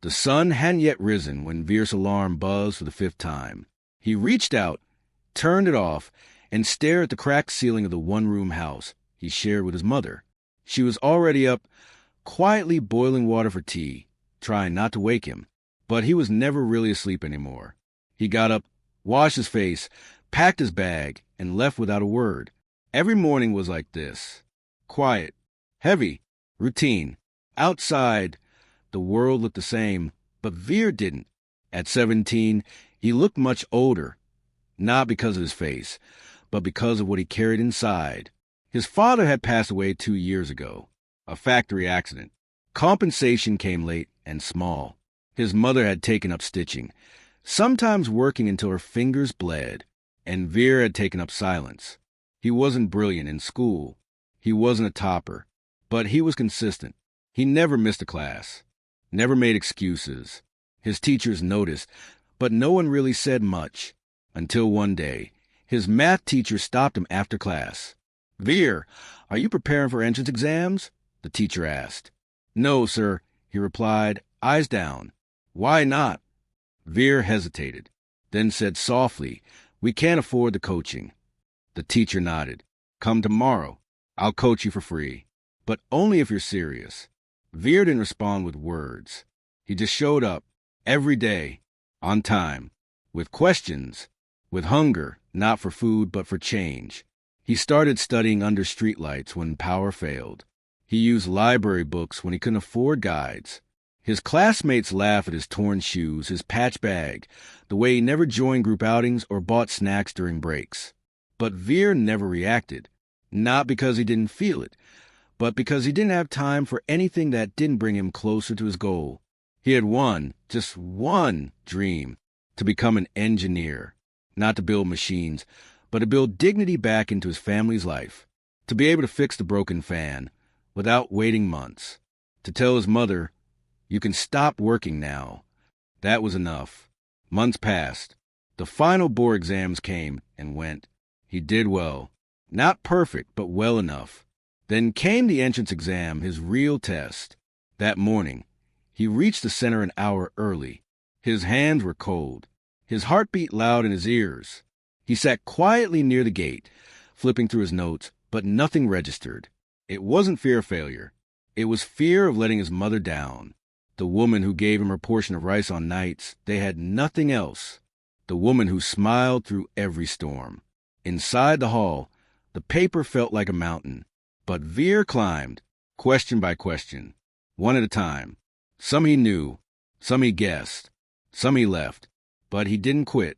The sun hadn't yet risen when Veer's alarm buzzed for the 5th time. He reached out, turned it off, and stared at the cracked ceiling of the one-room house he shared with his mother. She was already up, quietly boiling water for tea, trying not to wake him. But he was never really asleep anymore. He got up, washed his face, packed his bag, and left without a word. Every morning was like this. Quiet, heavy, routine. Outside, the world looked the same, but Veer didn't. At 17, he looked much older, not because of his face, but because of what he carried inside. His father had passed away 2 years ago, a factory accident. Compensation came late and small. His mother had taken up stitching, sometimes working until her fingers bled, and Veer had taken up silence. He wasn't brilliant in school. He wasn't a topper, but he was consistent. He never missed a class, never made excuses. His teachers noticed, but no one really said much, until one day, his math teacher stopped him after class. "Veer, are you preparing for entrance exams?" the teacher asked. "No, sir," he replied, eyes down. "Why not?" Veer hesitated, then said softly, "We can't afford the coaching." The teacher nodded. "Come tomorrow. I'll coach you for free, but only if you're serious." Veer didn't respond with words. He just showed up, every day, on time, with questions, with hunger, not for food but for change. He started studying under streetlights when power failed. He used library books when he couldn't afford guides. His classmates laughed at his torn shoes, his patch bag, the way he never joined group outings or bought snacks during breaks. But Veer never reacted, not because he didn't feel it, but because he didn't have time for anything that didn't bring him closer to his goal. He had one, just one dream, to become an engineer, not to build machines, but to build dignity back into his family's life, to be able to fix the broken fan without waiting months, to tell his mother, "You can stop working now." That was enough. Months passed. The final board exams came and went. He did well. Not perfect, but well enough. Then came the entrance exam, his real test. That morning, he reached the center an hour early. His hands were cold, his heartbeat loud in his ears. He sat quietly near the gate, flipping through his notes, but nothing registered. It wasn't fear of failure. It was fear of letting his mother down. The woman who gave him her portion of rice on nights they had nothing else. The woman who smiled through every storm. Inside the hall, the paper felt like a mountain. But Veer climbed, question by question, one at a time. Some he knew, some he guessed, some he left. But he didn't quit.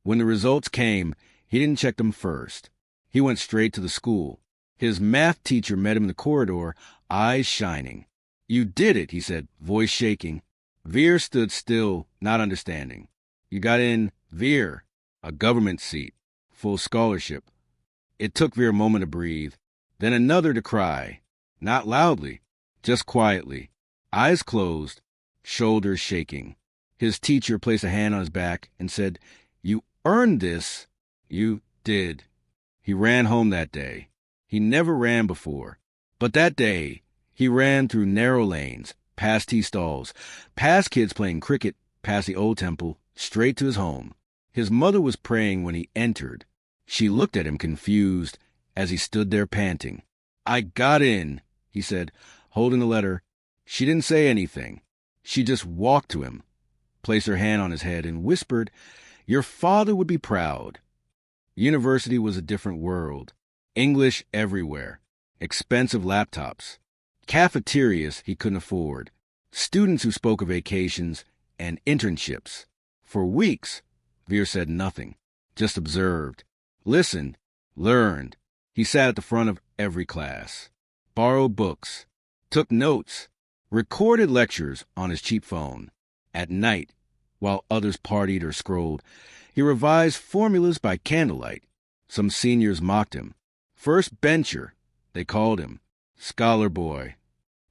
When the results came, he didn't check them first. He went straight to the school. His math teacher met him in the corridor, eyes shining. "You did it," he said, voice shaking. Veer stood still, not understanding. "You got in, Veer, a government seat, full scholarship." It took Veer a moment to breathe, then another to cry, not loudly, just quietly, eyes closed, shoulders shaking. His teacher placed a hand on his back and said, "You earned this." "You did." He ran home that day. He never ran before. But that day, he ran through narrow lanes, past tea stalls, past kids playing cricket, past the old temple, straight to his home. His mother was praying when he entered. She looked at him confused as he stood there panting. "I got in," he said, holding the letter. She didn't say anything. She just walked to him, placed her hand on his head, and whispered, "Your father would be proud." University was a different world. English everywhere. Expensive laptops. Cafeterias he couldn't afford. Students who spoke of vacations and internships. For weeks, Veer said nothing, just observed, listened, learned. He sat at the front of every class, borrowed books, took notes, recorded lectures on his cheap phone. At night, while others partied or scrolled, he revised formulas by candlelight. Some seniors mocked him. First bencher, they called him. Scholar boy.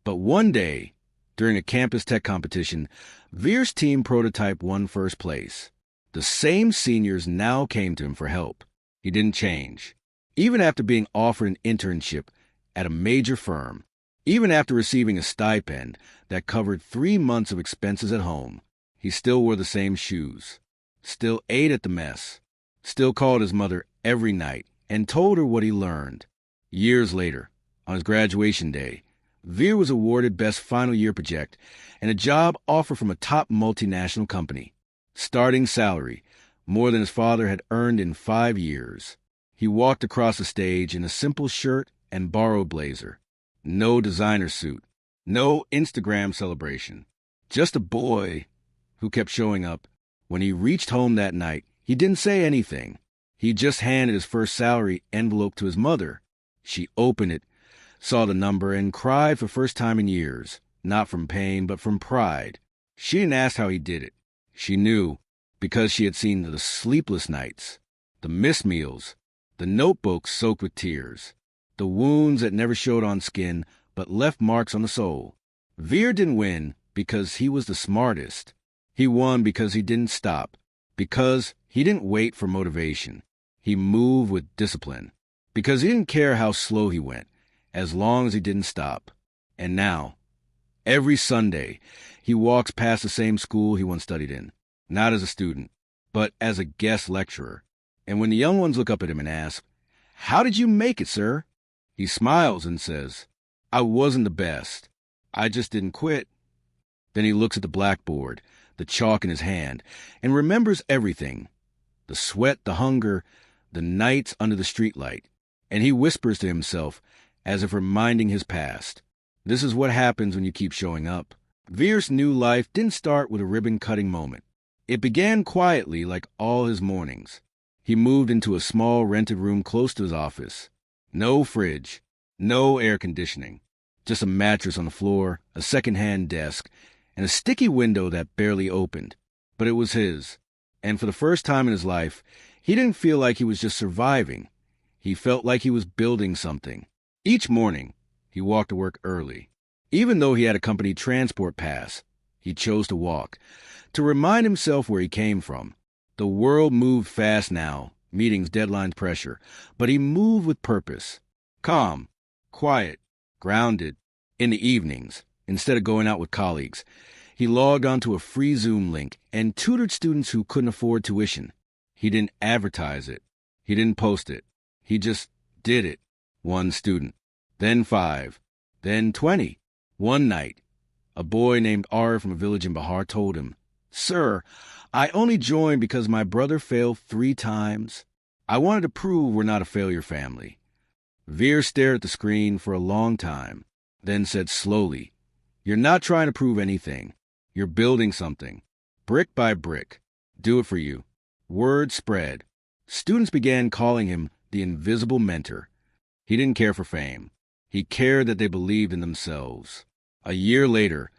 But one day, during a campus tech competition, Veer's team prototype won first place. The same seniors now came to him for help. He didn't change. Even after being offered an internship at a major firm, Even after receiving a stipend that covered 3 months of expenses at home, he still wore the same shoes, still ate at the mess, still called his mother every night and told her what he learned. Years later, on his graduation day, Veer was awarded Best Final Year Project and a job offer from a top multinational company. Starting salary, more than his father had earned in 5 years. He walked across the stage in a simple shirt and borrowed blazer. No designer suit, no Instagram celebration. Just a boy who kept showing up. When he reached home that night, he didn't say anything. He just handed his first salary envelope to his mother. She opened it, saw the number, and cried for the first time in years, not from pain, but from pride. She didn't ask how he did it. She knew, because she had seen the sleepless nights, the missed meals, the notebooks soaked with tears, the wounds that never showed on skin but left marks on the soul. Veer didn't win because he was the smartest. He won because he didn't stop, because he didn't wait for motivation. He moved with discipline, because he didn't care how slow he went, as long as he didn't stop. And now, every Sunday, he walks past the same school he once studied in, not as a student, but as a guest lecturer. And when the young ones look up at him and ask, "How did you make it, sir?" he smiles and says, "I wasn't the best. I just didn't quit." Then he looks at the blackboard, the chalk in his hand, and remembers everything. The sweat, the hunger, the nights under the streetlight. And he whispers to himself, as if reminding his past, "This is what happens when you keep showing up." Veer's new life didn't start with a ribbon-cutting moment. It began quietly, like all his mornings. He moved into a small rented room close to his office. No fridge, no air conditioning, just a mattress on the floor, a second-hand desk, and a sticky window that barely opened. But it was his, and for the first time in his life, he didn't feel like he was just surviving. He felt like he was building something. Each morning, he walked to work early. Even though he had a company transport pass, he chose to walk, to remind himself where he came from. The world moved fast now, meetings, deadlines, pressure, but he moved with purpose. Calm, quiet, grounded. In the evenings, instead of going out with colleagues, he logged onto a free Zoom link and tutored students who couldn't afford tuition. He didn't advertise it. He didn't post it. He just did it. 1 student, then 5, then 20. One night, a boy named Ara from a village in Bihar told him, "Sir, I only joined because my brother failed 3 times. I wanted to prove we're not a failure family." Veer stared at the screen for a long time, then said slowly, "You're not trying to prove anything. You're building something. Brick by brick. Do it for you." Word spread. Students began calling him the invisible mentor. He didn't care for fame. He cared that they believed in themselves. A year later,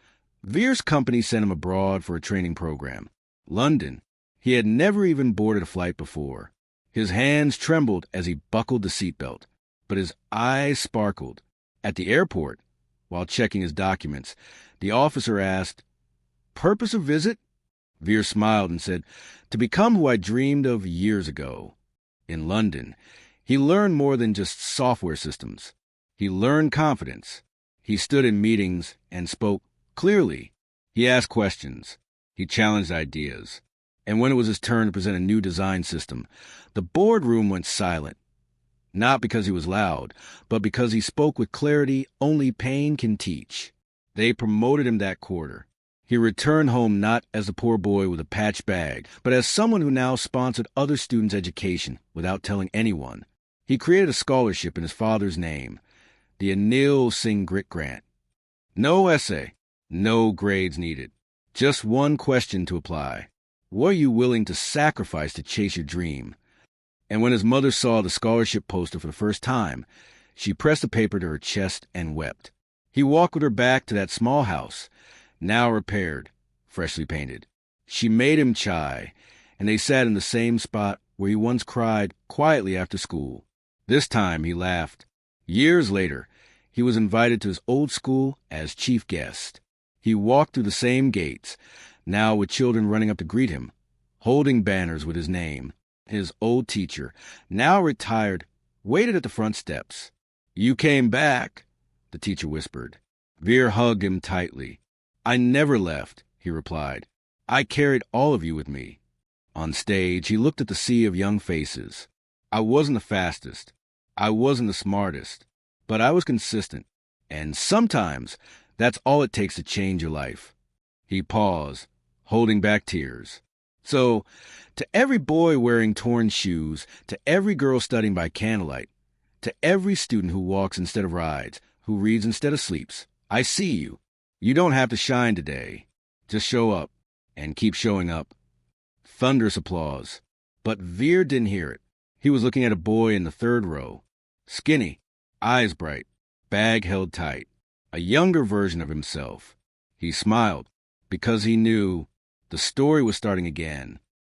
Veer's company sent him abroad for a training program. London. He had never even boarded a flight before. His hands trembled as he buckled the seatbelt, but his eyes sparkled. At the airport, while checking his documents, the officer asked, "Purpose of visit?" Veer smiled and said, "To become who I dreamed of years ago." In London, he learned more than just software systems. He learned confidence. He stood in meetings and spoke clearly. He asked questions. He challenged ideas. And when it was his turn to present a new design system, the boardroom went silent. Not because he was loud, but because he spoke with clarity only pain can teach. They promoted him that quarter. He returned home not as a poor boy with a patched bag, but as someone who now sponsored other students' education without telling anyone. He created a scholarship in his father's name, the Anil Singh Grit Grant. No essay, no grades needed. Just one question to apply. What are you willing to sacrifice to chase your dream? And when his mother saw the scholarship poster for the first time, she pressed the paper to her chest and wept. He walked with her back to that small house, now repaired, freshly painted. She made him chai, and they sat in the same spot where he once cried quietly after school. This time he laughed. Years later, he was invited to his old school as chief guest. He walked through the same gates, now with children running up to greet him, holding banners with his name. His old teacher, now retired, waited at the front steps. "You came back," the teacher whispered. Veer hugged him tightly. I never left, he replied. I carried all of you with me. On stage, he looked at the sea of young faces. I wasn't the fastest. I wasn't the smartest. But I was consistent. And sometimes, that's all it takes to change your life. He paused, holding back tears. So, to every boy wearing torn shoes, to every girl studying by candlelight, to every student who walks instead of rides, who reads instead of sleeps, I see you. You don't have to shine today. Just show up, and keep showing up. Thunderous applause. But Veer didn't hear it. He was looking at a boy in the third row. Skinny, eyes bright, bag held tight. A younger version of himself. He smiled, because he knew the story was starting again.